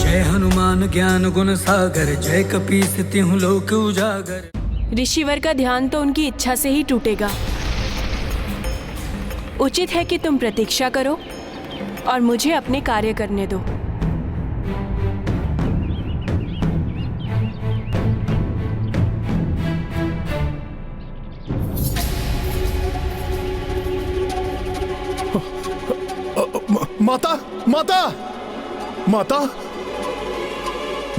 जय हनुमान ज्ञान गुण सागर, जय कपीस तिहुँ लोक उजागर। ऋषिवर का ध्यान तो उनकी इच्छा से ही टूटेगा। उचित है कि तुम प्रतीक्षा करो और मुझे अपने कार्य करने दो। माता माता माता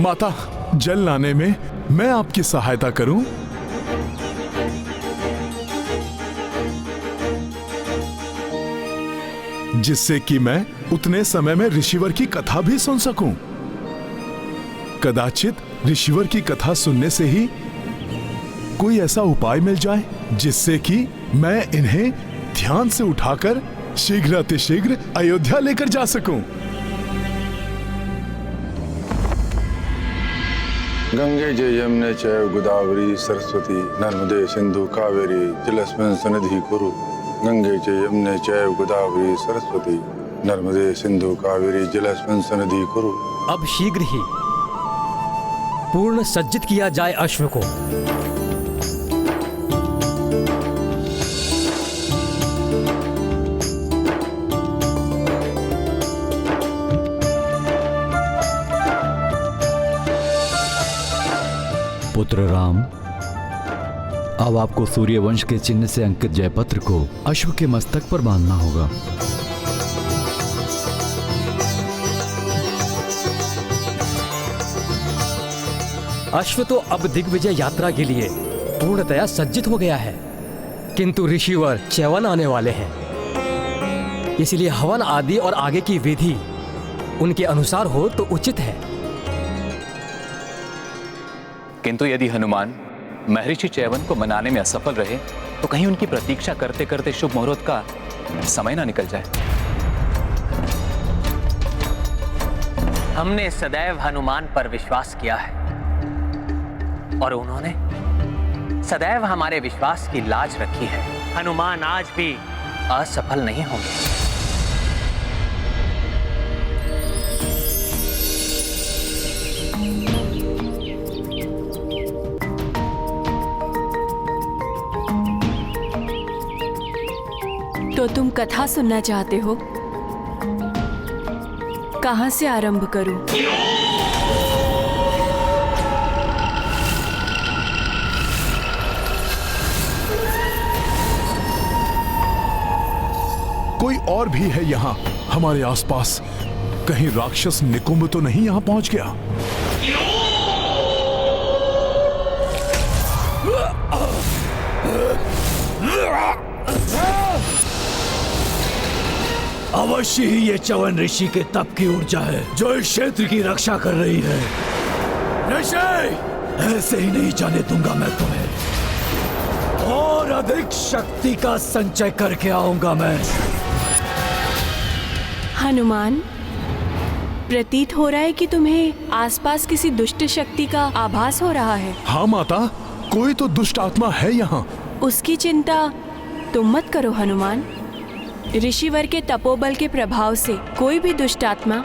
माता, जल लाने में मैं आपकी सहायता करूं? जिससे कि मैं उतने समय में ऋषिवर की कथा भी सुन सकूं। कदाचित ऋषिवर की कथा सुनने से ही कोई ऐसा उपाय मिल जाए जिससे कि मैं इन्हें ध्यान से उठाकर शीघ्र अतिशीघ्र अयोध्या लेकर जा सकूं। गंगे च यमुने चैव गोदावरी सरस्वती नर्मदे सिंधु कावेरी जलेस्मिन् सन्निधिं कुरु। गंगे च यमुने चैव गोदावरी सरस्वती नर्मदे सिंधु कावेरी जलेस्मिन् सन्निधिं कुरु। अब शीघ्र ही पूर्ण सज्जित किया जाए अश्व को। पुत्र राम, अब आपको सूर्यवंश के चिन्ह से अंकित जयपत्र को अश्व के मस्तक पर बांधना होगा। अश्व तो अब दिग्विजय यात्रा के लिए पूर्णतया सज्जित हो गया है, किंतु ऋषिवर च्यवन आने वाले हैं, इसलिए हवन आदि और आगे की विधि उनके अनुसार हो तो उचित है। किंतु यदि हनुमान महर्षि च्यवन को मनाने में असफल रहे तो कहीं उनकी प्रतीक्षा करते करते शुभ मुहूर्त का समय ना निकल जाए। हमने सदैव हनुमान पर विश्वास किया है और उन्होंने सदैव हमारे विश्वास की लाज रखी है। हनुमान आज भी असफल नहीं होंगे। तो तुम कथा सुनना चाहते हो? कहां से आरंभ करूं? कोई और भी है यहाँ हमारे आसपास? कहीं राक्षस निकुंभ तो नहीं यहाँ पहुंच गया? अवश्य ही ये च्यवन ऋषि के तप की ऊर्जा है जो इस क्षेत्र की रक्षा कर रही है। ऋषि, ऐसे ही नहीं जाने दूंगा मैं तुम्हें। और अधिक शक्ति का संचय करके आऊंगा मैं। हनुमान, प्रतीत हो रहा है कि तुम्हें आसपास किसी दुष्ट शक्ति का आभास हो रहा है। हाँ माता, कोई तो दुष्ट आत्मा है यहाँ। उसकी चिंता तुम मत करो हनुमान। ऋषिवर के तपोबल के प्रभाव से कोई भी दुष्ट आत्मा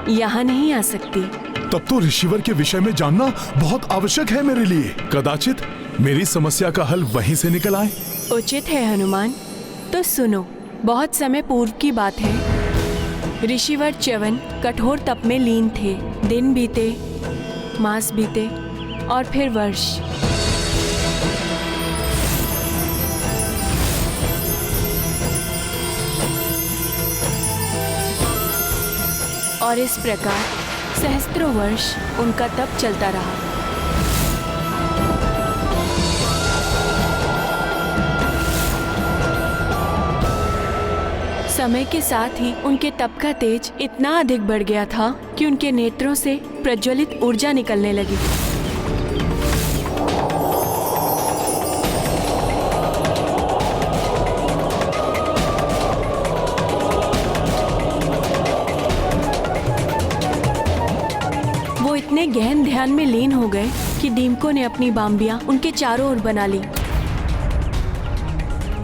यहाँ नहीं आ सकती। तब तो ऋषिवर के विषय में जानना बहुत आवश्यक है मेरे लिए। कदाचित मेरी समस्या का हल वहीं से निकल आए। उचित है हनुमान। तो सुनो, बहुत समय पूर्व की बात है। ऋषिवर च्यवन कठोर तप में लीन थे। दिन बीते, मास बीते और फिर वर्ष। और इस प्रकार सहस्त्रों वर्ष उनका तप चलता रहा। समय के साथ ही उनके तप का तेज इतना अधिक बढ़ गया था कि उनके नेत्रों से प्रज्वलित ऊर्जा निकलने लगी। इतने गहन ध्यान में लीन हो गए कि दीमकों ने अपनी बाम्बियां उनके चारों ओर बना ली।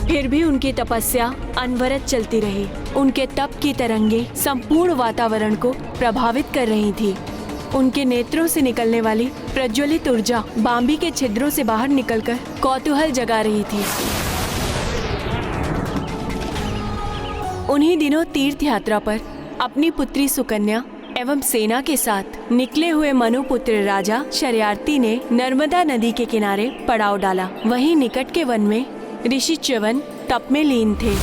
फिर भी उनकी तपस्या अनवरत चलती रही। उनके तप की तरंगे संपूर्ण वातावरण को प्रभावित कर रही थी। उनके नेत्रों से निकलने वाली प्रज्वलित ऊर्जा बाम्बी के छिद्रों से बाहर निकलकर कौतूहल जगा रही थी। उन्हीं दिनों तीर्थ यात्रा पर अपनी पुत्री सुकन्या एवं सेना के साथ निकले हुए मनुपुत्र राजा शर्यार्थी ने नर्मदा नदी के किनारे पड़ाव डाला। वहीं निकट के वन में ऋषि च्यवन तप में लीन थे।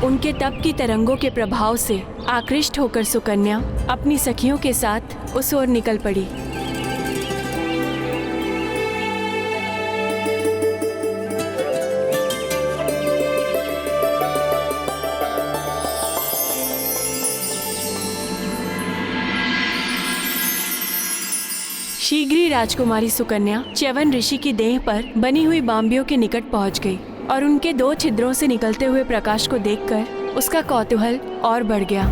उनके तप की तरंगों के प्रभाव से आकृष्ट होकर सुकन्या अपनी सखियों के साथ उस ओर निकल पड़ी। शीघ्र ही राजकुमारी सुकन्या च्यवन ऋषि की देह पर बनी हुई बाम्बियों के निकट पहुंच गई और उनके 2 छिद्रों से निकलते हुए प्रकाश को देखकर उसका कौतूहल और बढ़ गया।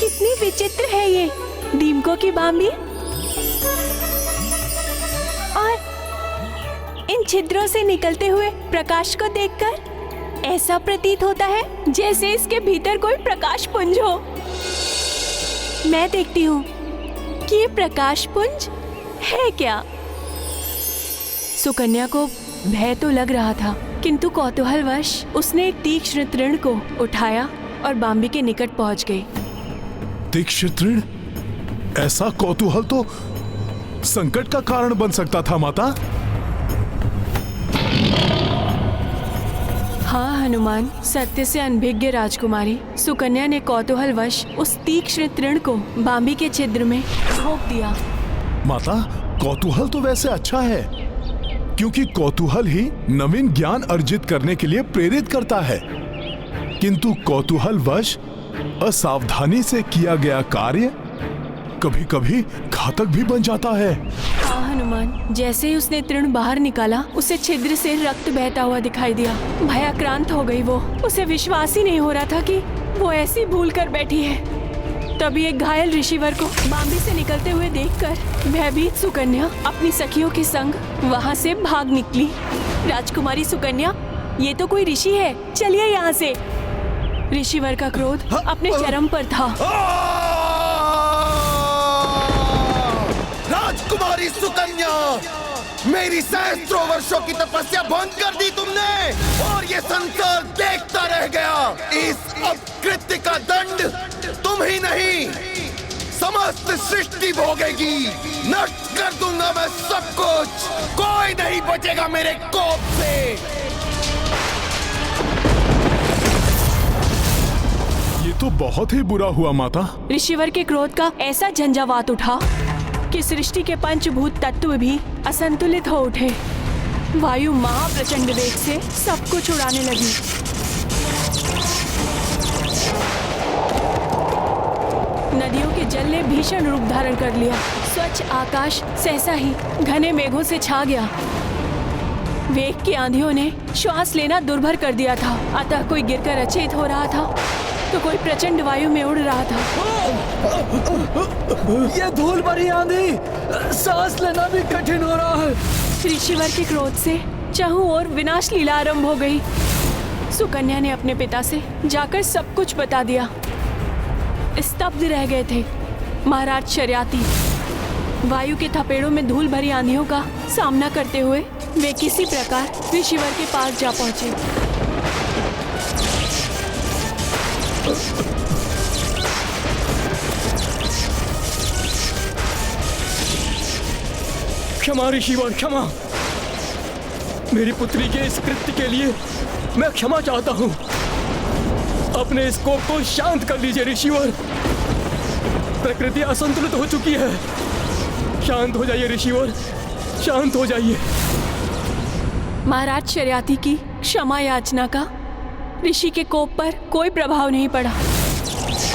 कितनी विचित्र है ये दीमकों की बाम्बी, और इन छिद्रों से निकलते हुए प्रकाश को देखकर ऐसा प्रतीत होता है जैसे इसके भीतर कोई प्रकाश पुंज हो। मैं देखती हूँ कि ये प्रकाश पुंज है क्या। सुकन्या को भय तो लग रहा था, किंतु कौतूहलवश उसने एक तीक्ष्ण तृण को उठाया और बाम्बी के निकट पहुंच गई। तीक्ष्ण तृण? ऐसा कौतूहल तो संकट का कारण बन सकता था माता। हाँ हनुमान, सत्य से अनभिज्ञ राजकुमारी सुकन्या ने कौतूहलवश उस तीक्ष्ण तृण को बाम्बी के छिद्र में ठोक दिया। माता, कौतूहल तो वैसे अच्छा है, क्योंकि कौतूहल ही नवीन ज्ञान अर्जित करने के लिए प्रेरित करता है। किंतु कौतूहलवश असावधानी से किया गया कार्य कभी कभी घातक भी बन जाता है। हाँ हनुमान, जैसे ही उसने तृण बाहर निकाला उसे छिद्र से रक्त बहता हुआ दिखाई दिया। भयाक्रांत हो गई वो। उसे विश्वास ही नहीं हो रहा था कि वो ऐसी भूल कर बैठी है। तभी एक घायल ऋषिवर को बाम्बी से निकलते हुए देखकर भयभीत सुकन्या अपनी सखियों के संग वहाँ से भाग निकली। राजकुमारी सुकन्या, ये तो कोई ऋषि है, चलिए यहाँ से। ऋषिवर का क्रोध अपने चरम पर था। राजकुमारी सुकन्या, मेरी सहस्त्रों वर्षों की तपस्या भंग कर दी तुमने, और ये संसार देखता रह गया। इस अपकृत्य का दंड तुम ही नहीं, समस्त सृष्टि भोगेगी। नष्ट कर दूंगा मैं सब कुछ, कोई नहीं बचेगा मेरे कोप से। ये तो बहुत ही बुरा हुआ माता। ऋषिवर के क्रोध का ऐसा झंझावात उठा कि सृष्टि के पंचभूत तत्व भी असंतुलित हो उठे। वायु महाप्रचंड वेग से सब कुछ उड़ाने लगी। नदियों के जल ने भीषण रूप धारण कर लिया। स्वच्छ आकाश सहसा ही घने मेघों से छा गया। वेग की आंधियों ने श्वास लेना दुर्भर कर दिया था। अतः कोई गिरकर अचेत हो रहा था तो कोई प्रचंड वायु में उड़ रहा था। ये धूल भरी आंधी, सांस लेना भी कठिन हो रहा है। ऋषिवर के क्रोध से चारों ओर विनाश लीला आरंभ हो गई। सुकन्या ने अपने पिता से जाकर सब कुछ बता दिया। स्तब्ध रह गए थे महाराज शर्याती। वायु के थपेड़ों में धूल भरी आंधियों का सामना करते हुए वे किसी प्रकार ऋषिवर के पास जा पहुंचे। क्षमा ऋषिवर, क्षमा। मेरी पुत्री के इस कृत्य के लिए मैं क्षमा चाहता हूँ। अपने इस कोप को शांत कर लीजिए ऋषिवर। प्रकृति असंतुलित हो चुकी है। शांत हो जाइए ऋषिवर, शांत हो जाइए। महाराज शर्याती की क्षमा याचना का ऋषि के कोप पर कोई प्रभाव नहीं पड़ा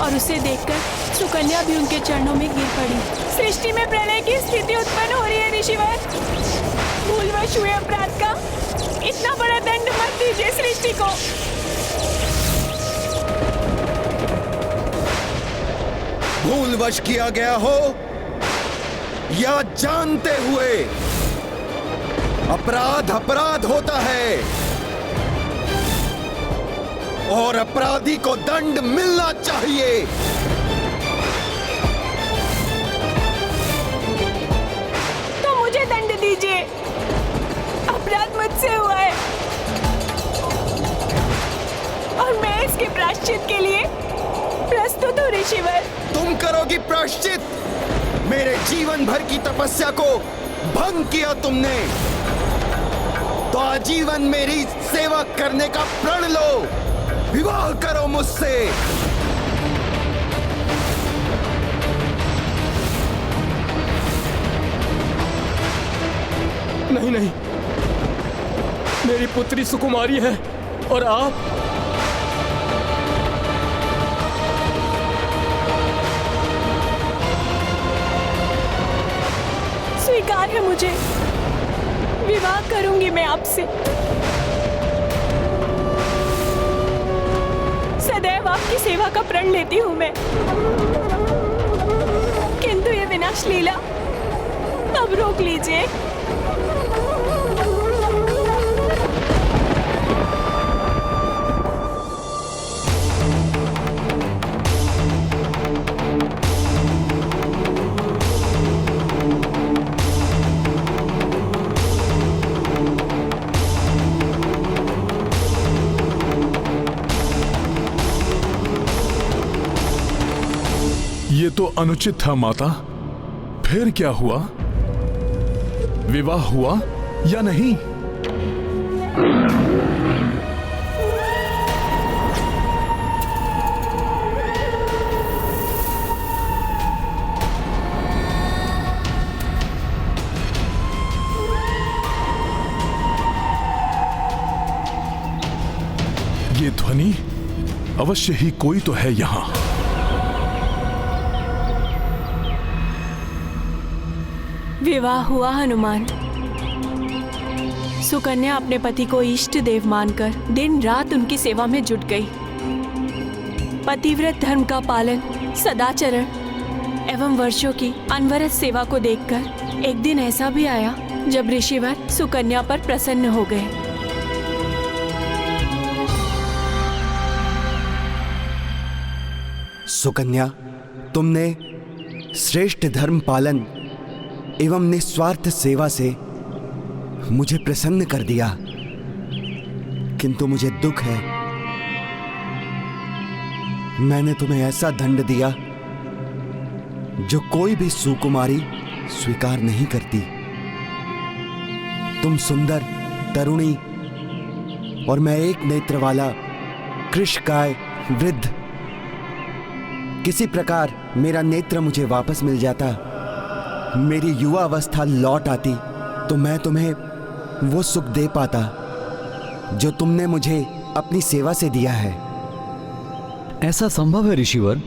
और उसे देखकर सुकन्या भी उनके चरणों में गिर पड़ी। सृष्टि में प्रलय की स्थिति उत्पन्न हो रही है ऋषिवर। भूलवश हुए अपराध का इतना बड़ा दंड मत दीजिए सृष्टि को। भूलवश किया गया हो या जानते हुए, अपराध अपराध होता है। और अपराधी को दंड मिलना चाहिए। तो मुझे दंड दीजिए, अपराध मुझसे हुआ है और मैं इसके प्रायश्चित के लिए प्रस्तुत हूँ ऋषिवर। तुम करोगी प्रायश्चित? मेरे जीवन भर की तपस्या को भंग किया तुमने, तो आजीवन मेरी सेवा करने का प्रण लो, विवाह करो मुझसे। नहीं नहीं, मेरी पुत्री सुकुमारी है और आप स्वीकार है मुझे, विवाह करूंगी मैं आपसे। सदैव आपकी सेवा का प्रण लेती हूं मैं, किंतु ये विनाश लीला अब रोक लीजिए। ये तो अनुचित था माता। फिर क्या हुआ? विवाह हुआ या नहीं? ये ध्वनि अवश्य ही कोई तो है यहां। विवाह हुआ हनुमान। सुकन्या अपने पति को इष्ट देव मानकर दिन रात उनकी सेवा में जुट गई। पतिव्रत धर्म का पालन, सदाचरण एवं वर्षों की अनवरत सेवा को देखकर एक दिन ऐसा भी आया जब ऋषिवर सुकन्या पर प्रसन्न हो गए। सुकन्या, तुमने श्रेष्ठ धर्म पालन एवं निस्वार्थ सेवा से मुझे प्रसन्न कर दिया, किंतु मुझे दुख है, मैंने तुम्हें ऐसा दंड दिया जो कोई भी सुकुमारी स्वीकार नहीं करती। तुम सुंदर तरुणी और मैं एक नेत्र वाला कृशकाय वृद्ध। किसी प्रकार मेरा नेत्र मुझे वापस मिल जाता, मेरी युवा अवस्था लौट आती, तो मैं तुम्हें वो सुख दे पाता जो तुमने मुझे अपनी सेवा से दिया है। ऐसा संभव है ऋषिवर?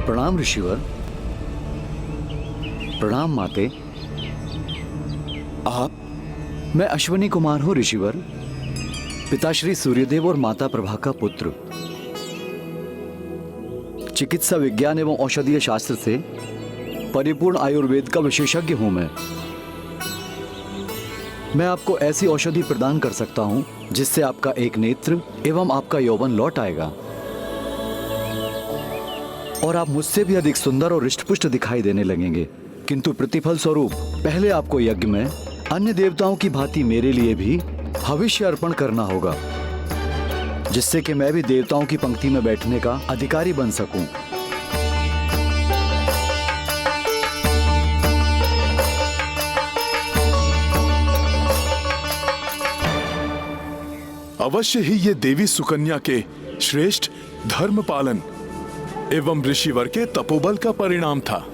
प्रणाम ऋषिवर। प्रणाम माते। आप? मैं अश्वनी कुमार हूं ऋषिवर, पिताश्री सूर्यदेव और माता प्रभा का पुत्र। चिकित्सा विज्ञान एवं औषधीय शास्त्र से परिपूर्ण आयुर्वेद का विशेषज्ञ हूं मैं आपको ऐसी औषधि प्रदान कर सकता हूं जिससे आपका एक नेत्र एवं आपका यौवन लौट आएगा और आप मुझसे भी अधिक सुंदर और हृष्टपुष्ट दिखाई देने लगेंगे। किंतु प्रतिफल स्वरूप पहले आपको यज्ञ में अन्य देवताओं की भांति मेरे लिए भी हविष्य अर्पण करना होगा, जिससे कि मैं भी देवताओं की पंक्ति में बैठने का अधिकारी बन सकूं। अवश्य ही ये देवी सुकन्या के श्रेष्ठ धर्म पालन एवं ऋषिवर के तपोबल का परिणाम था,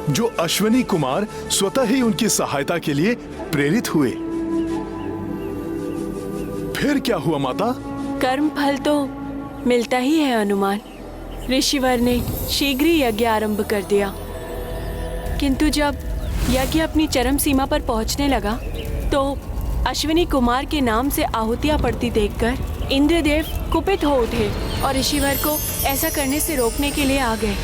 जो अश्वनी कुमार स्वतः ही उनकी सहायता के लिए प्रेरित हुए। फिर क्या हुआ माता? कर्म फल तो मिलता ही है हनुमान। ऋषिवर ने शीघ्र ही यज्ञ आरंभ कर दिया, किंतु जब यज्ञ अपनी चरम सीमा पर पहुंचने लगा तो अश्विनी कुमार के नाम से आहुतियां पड़ती देखकर इंद्रदेव कुपित हो उठे और ऋषिवर को ऐसा करने से रोकने के लिए आ गए।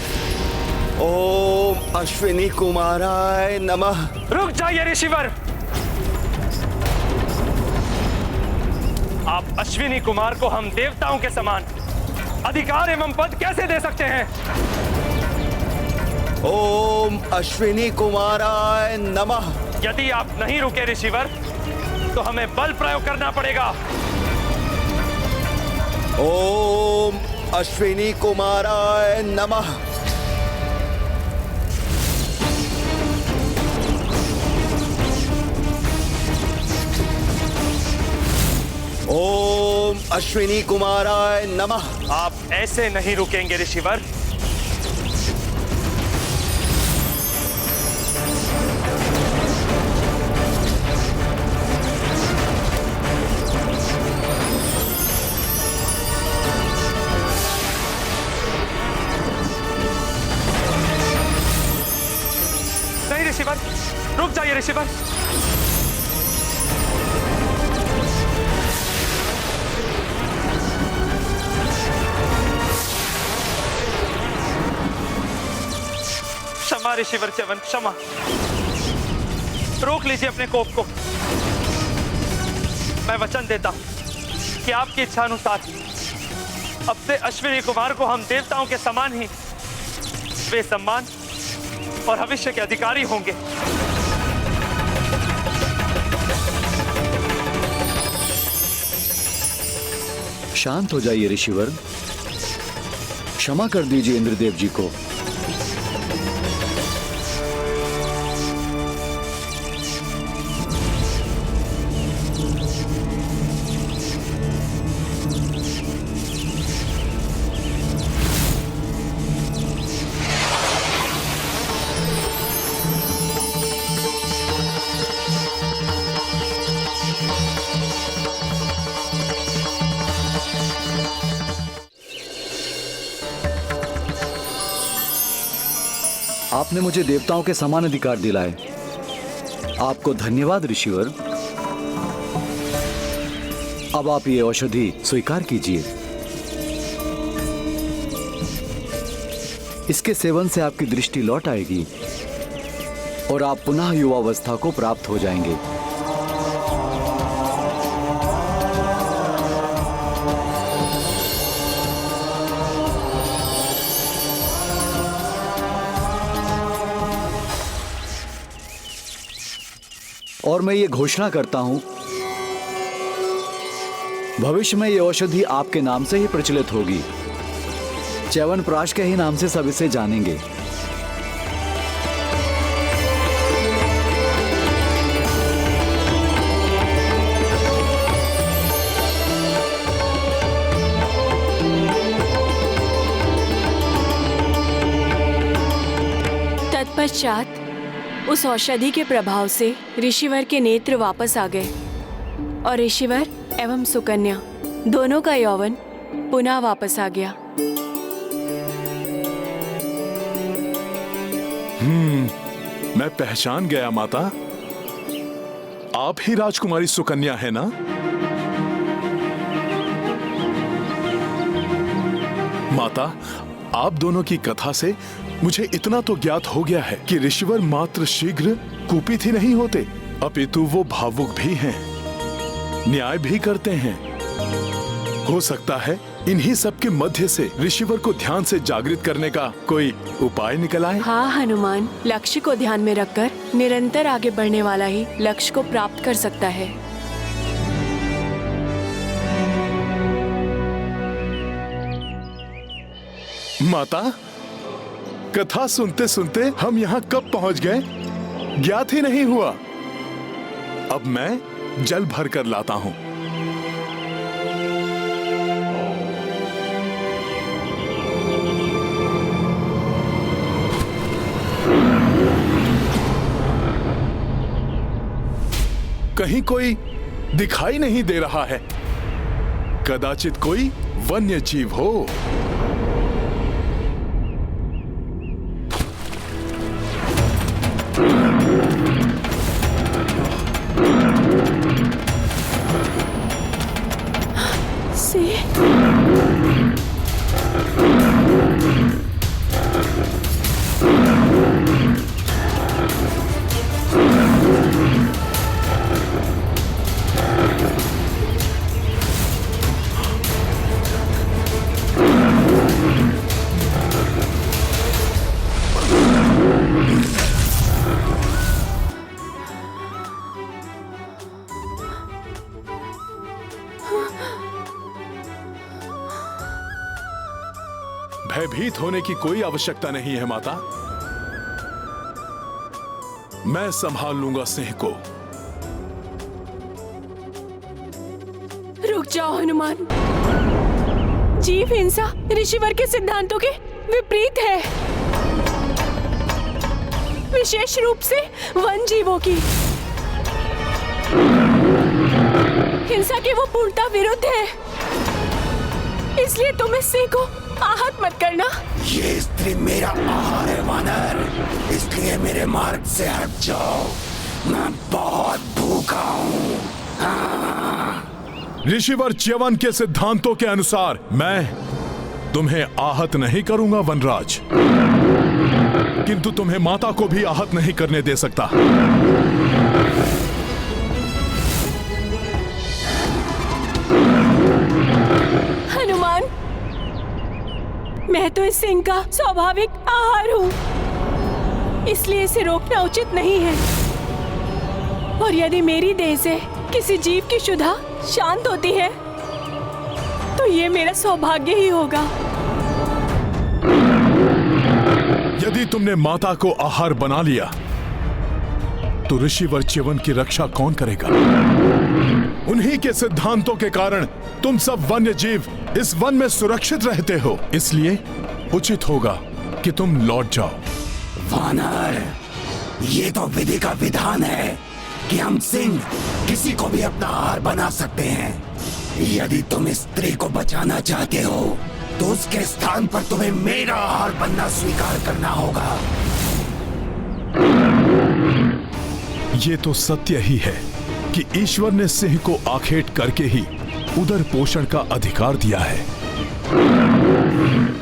ओम अश्विनी कुमाराय नमः। रुक जाइए ऋषिवर। आप अश्विनी कुमार को हम देवताओं के समान अधिकार एवं पद कैसे दे सकते हैं? ओम अश्विनी कुमाराय नमः। यदि आप नहीं रुके ऋषिवर, तो हमें बल प्रयोग करना पड़ेगा। ओम अश्विनी कुमाराय नमः। ओम अश्विनी कुमाराय नमः। आप ऐसे नहीं रुकेंगे ऋषिवर। नहीं ऋषिवर, रुक जाइए ऋषिवर। क्षमा ऋषिवर च्यवन, क्षमा। रोक लीजिए अपने कोप को। मैं वचन देता हूं कि आपकी इच्छा अनुसार अब से अश्विनी कुमार को हम देवताओं के समान ही वे सम्मान और भविष्य के अधिकारी होंगे। शांत हो जाइए ऋषिवर, क्षमा कर दीजिए इंद्रदेव जी को। आपने मुझे देवताओं के समान अधिकार दिलाए। आपको धन्यवाद ऋषिवर। अब आप ये औषधि स्वीकार कीजिए। इसके सेवन से आपकी दृष्टि लौट आएगी और आप पुनः युवावस्था को प्राप्त हो जाएंगे। और मैं ये घोषणा करता हूं, भविष्य में ये औषधि आपके नाम से ही प्रचलित होगी। च्यवनप्राश के ही नाम से सब इसे जानेंगे। तत्पश्चात उस औषधि के प्रभाव से ऋषिवर के नेत्र वापस आ गए और ऋषिवर एवं सुकन्या दोनों का यौवन पुनः वापस आ गया। मैं पहचान गया माता, आप ही राजकुमारी सुकन्या है ना? माता, आप दोनों की कथा से मुझे इतना तो ज्ञात हो गया है कि ऋषिवर मात्र शीघ्र कुपित ही नहीं होते, अपितु वो भावुक भी हैं, न्याय भी करते हैं। हो सकता है इन्हीं सब के मध्य से ऋषिवर को ध्यान से जागृत करने का कोई उपाय निकल आए। हाँ हनुमान, लक्ष्य को ध्यान में रखकर निरंतर आगे बढ़ने वाला ही लक्ष्य को प्राप्त कर सकता है। माता, कथा सुनते सुनते हम यहाँ कब पहुँच गए ज्ञात ही नहीं हुआ। अब मैं जल भर कर लाता हूँ। कहीं कोई दिखाई नहीं दे रहा है, कदाचित कोई वन्य जीव हो। भयभीत होने की कोई आवश्यकता नहीं है माता। मैं संभाल लूंगा सिंह को। रुक जाओ हनुमान। जीव हिंसा ऋषिवर के सिद्धांतों के विपरीत है, विशेष रूप से वन जीवों की हिंसा के वो पूर्णतः विरुद्ध है। इसलिए तुम इस सिंह को आहत मत करना। ये स्त्री मेरा आहार है वानर, इसलिए मेरे मार्ग से हट जाओ। मैं बहुत भूखा हूँ। ऋषिवर च्यवन के सिद्धांतों के अनुसार मैं तुम्हें आहत नहीं करूंगा वनराज, किंतु तुम्हें माता को भी आहत नहीं करने दे सकता। हनुमान, मैं तो इस सिंह का स्वाभाविक आहार हूँ, इसलिए इसे रोकना उचित नहीं है। और यदि मेरी देह से किसी जीव की क्षुधा शांत होती है तो ये मेरा सौभाग्य ही होगा। यदि तुमने माता को आहार बना लिया तो ऋषिवर च्यवन की रक्षा कौन करेगा? उन्हीं के सिद्धांतों के कारण तुम सब वन्य जीव इस वन में सुरक्षित रहते हो, इसलिए उचित होगा कि तुम लौट जाओ। वानर, ये तो विधि का विधान है कि हम सिंह किसी को भी अपना आहार बना सकते हैं। यदि तुम इस स्त्री को बचाना चाहते हो तो उसके स्थान पर तुम्हें मेरा आहार बनना स्वीकार करना होगा। ये तो सत्य ही है कि ईश्वर ने सिंह को आखेट करके ही उदर पोषण का अधिकार दिया है।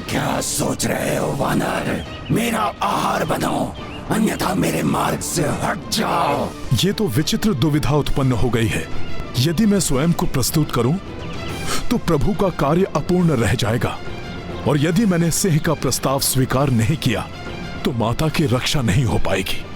क्या सोच रहे हो वानर? मेरा आहार बनो, अन्यथा मेरे मार्ग से हट जाओ। ये तो विचित्र दुविधा उत्पन्न हो गई है। यदि मैं स्वयं को प्रस्तुत करूं तो प्रभु का कार्य अपूर्ण रह जाएगा, और यदि मैंने सिंह का प्रस्ताव स्वीकार नहीं किया तो माता की रक्षा नहीं हो पाएगी।